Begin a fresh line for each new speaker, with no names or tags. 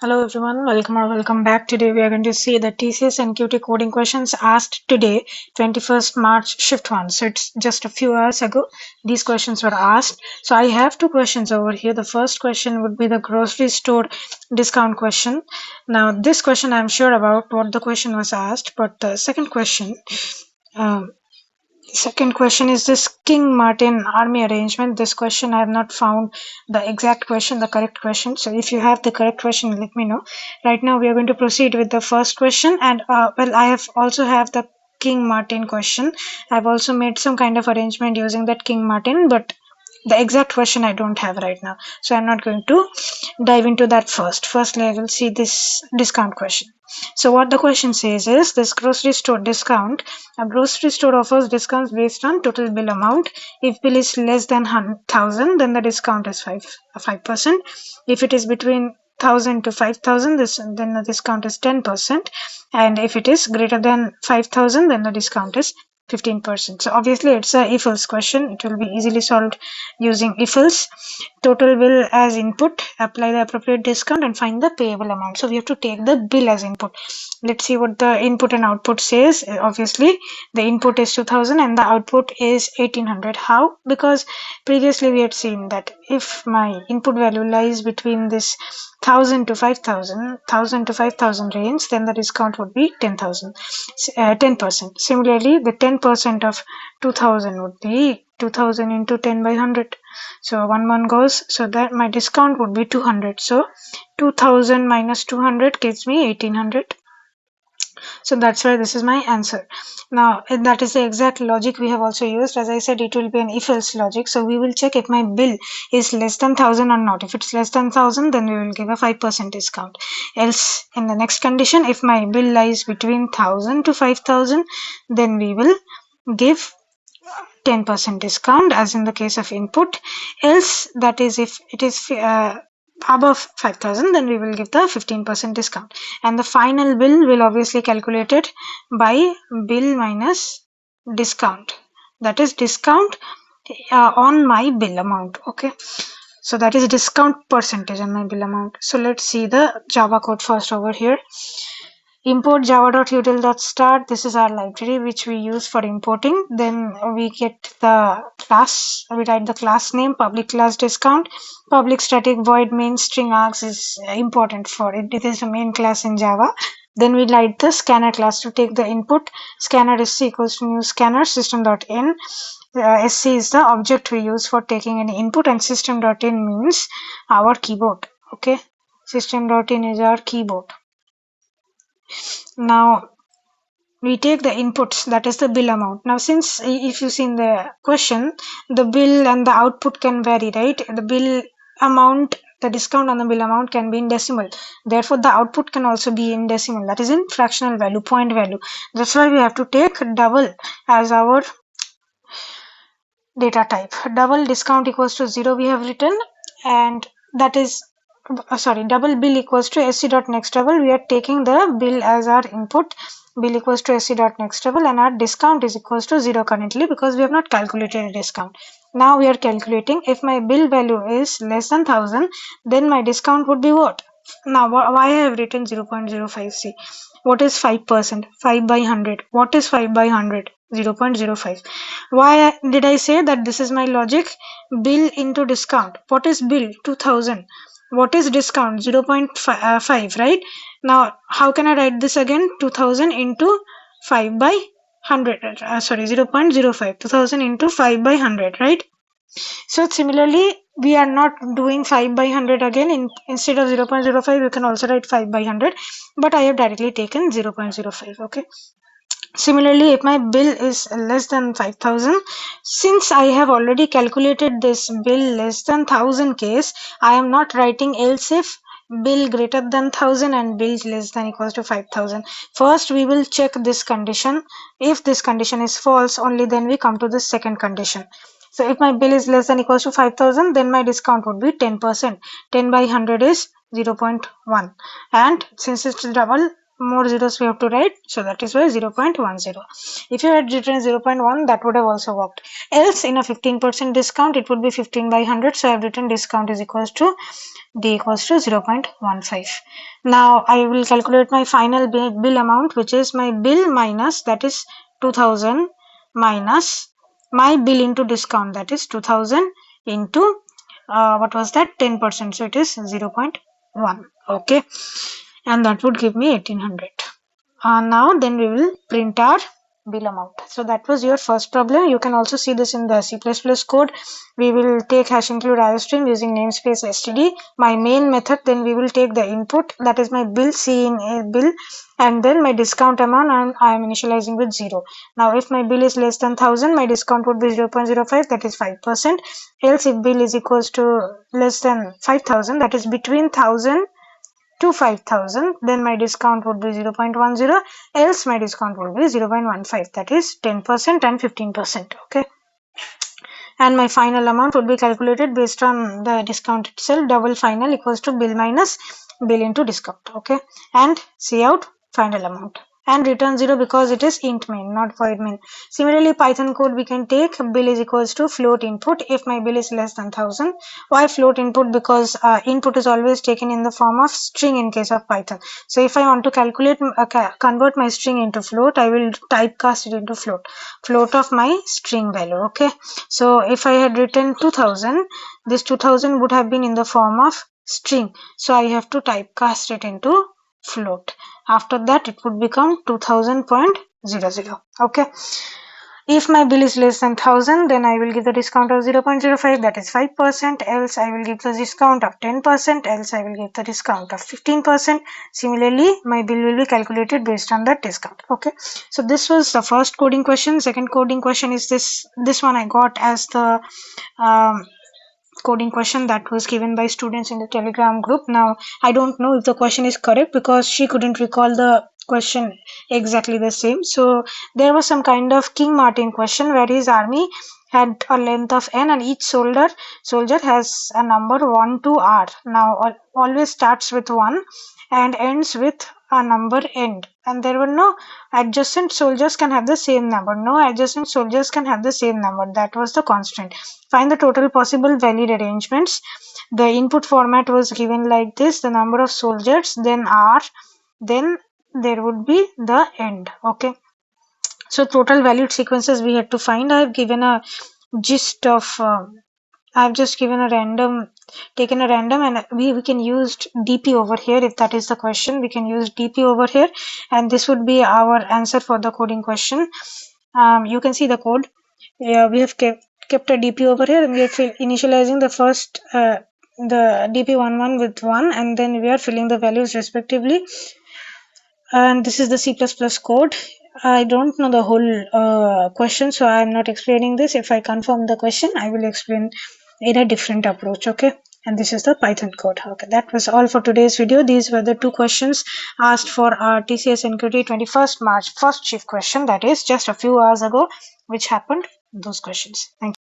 Hello everyone, welcome or welcome back. Today we are going to see the TCS NQT coding questions asked today, 21st March shift 1. So it's just a few hours ago these questions were asked. So I have two questions over here. The first question would be the grocery store discount question. Now this question I'm sure about what the question was asked, but the um, second question is this King Martin army arrangement. This question I have not found the exact question, the correct question. So if you have the correct question, let me know. Right now we are going to proceed with the first question, and I have also have the King Martin question. I've also made some kind of arrangement using that King Martin, but the exact question I don't have right now. So I'm not going to dive into that first. Firstly, I will see this discount question. So what the question says is this grocery store discount. A grocery store offers discounts based on total bill amount. If bill is less than 1,000, then the discount is 5%. If it is between 1,000 to 5,000, then the discount is 10%. And if it is greater than 5,000, then the discount is 15%. So obviously it's a if else question. It will be easily solved using if else. Total bill as input, apply the appropriate discount and find the payable amount. So we have to take the bill as input. Let's see what the input and output says. Obviously the input is 2000 and the output is 1800. How? Because previously we had seen that if my input value lies between this 1000 to 5000 range, then the discount would be 10%. Similarly, the 10% of 2000 would be 2000 into 10 by 100. So 1 goes, so that my discount would be 200. So 2000 minus 200 gives me 1800. So that's why this is my answer. Now that is the exact logic we have also used. As I said, it will be an if else logic. So we will check if my bill is less than 1000 or not. If it's less than 1000, then we will give a 5% discount. Else, in the next condition, if my bill lies between 1000 to 5000, then we will give 10% discount, as in the case of input. Else, that is if it is above 5000, then we will give the 15% discount, and the final bill will obviously calculated by bill minus discount, that is discount on my bill amount. Okay, so that is discount percentage on my bill amount. So let's see the Java code first over here. Import java.util.start. This is our library which we use for importing. Then we get the class, we write the class name, public class discount. Public static void main string args is important for it. It is the main class in Java. Then we write the scanner class to take the input. Scanner sc equals to new scanner system.in. Sc is the object we use for taking any input, and system.in means our keyboard. Okay, system.in is our keyboard. Now we take the inputs, that is the bill amount. Now since if you see in the question, the bill and the output can vary, right? The bill amount, the discount on the bill amount can be in decimal. Therefore the output can also be in decimal, that is in fractional value, point value. That's why we have to take double as our data type. Double discount equals to 0 we have written, and that is double bill equals to sc.nextDouble. We are taking the bill as our input. Bill equals to sc.nextDouble, and our discount is equals to 0 currently because we have not calculated a discount. Now we are calculating if my bill value is less than 1000, then my discount would be what? Now why I have written 0.05? See, what is 5%? 5 by 100. What is 5 by 100? 0.05. Why did I say that this is my logic? Bill into discount. What is bill? 2000. What is discount? 0.5, right? Now how can I write this again? 2000 into 5 by 100, 0.05. 2000 into 5 by 100, right? So similarly, we are not doing 5 by 100 again. Instead of 0.05, you can also write 5 by 100, but I have directly taken 0.05. Okay. Similarly, if my bill is less than 5000, since I have already calculated this bill less than 1000 case, I am not writing else if bill greater than 1000 and bill less than equals to 5000. First we will check this condition. If this condition is false, only then we come to the second condition. So if my bill is less than equals to 5000, then my discount would be 10%. 10 by 100 is 0.1, and since it's double, more zeros we have to write, so that is why 0.10. If you had written 0.1, that would have also worked. Else in a 15% discount, it would be 15 by 100, so I have written discount is equals to D equals to 0.15. Now I will calculate my final bill amount, which is my bill minus, that is 2000, minus my bill into discount, that is 2000 into what was that, 10%, so it is 0.1. okay, and that would give me 1800. Now then we will print our bill amount. So that was your first problem. You can also see this in the C++ code. We will take hash include iostream using namespace std, my main method. Then we will take the input, that is my bill, C in a bill, and then my discount amount, and I am initializing with 0. Now if my bill is less than 1000, my discount would be 0.05, that is 5%. Else if bill is equals to less than 5000, that is between 1000 to 5000, then my discount would be 0.10, else my discount would be 0.15, that is 10% and 15%. okay, and my final amount would be calculated based on the discount itself. Double final equals to bill minus bill into discount. okay, and see out final amount and return 0 because it is int main, not void main. Similarly, Python code we can take bill is equals to float input if my bill is less than 1000. Why float input? Because input is always taken in the form of string in case of Python. So if I want to calculate convert my string into float, I will typecast it into float of my string value. okay, so if I had written 2000, this 2000 would have been in the form of string, so I have to typecast it into float. After that it would become 2000.00. okay, if my bill is less than 1000, then I will give the discount of 0.05, that is 5%, else I will give the discount of 10%, else I will give the discount of 15%. Similarly, my bill will be calculated based on that discount. okay, so this was the first coding question. Second coding question is this one I got as the coding question that was given by students in the Telegram group. Now I don't know if the question is correct because she couldn't recall the question exactly the same. So there was some kind of King Martin question where his army had a length of n and each soldier has a number 1 to r. Now always starts with 1 and ends with a number end, and there were no adjacent soldiers can have the same number. No adjacent soldiers can have the same number. That was the constraint. Find the total possible valid arrangements. The input format was given like this: the number of soldiers, then r, then there would be the end. okay, so total valid sequences we had to find. I have given a gist of I've just given a random, taken a random, and we can use DP over here. If that is the question, we can use DP over here, and this would be our answer for the coding question. You can see the code. We have kept a DP over here, and we are initializing the first the DP11 with 1, and then we are filling the values respectively. And this is the C++ code. I don't know the whole question, so I am not explaining this. If I confirm the question, I will explain in a different approach. okay, and this is the Python code. okay, that was all for today's video. These were the two questions asked for our TCS NQT 21st March first shift question, that is just a few hours ago, which happened, those questions. Thank you.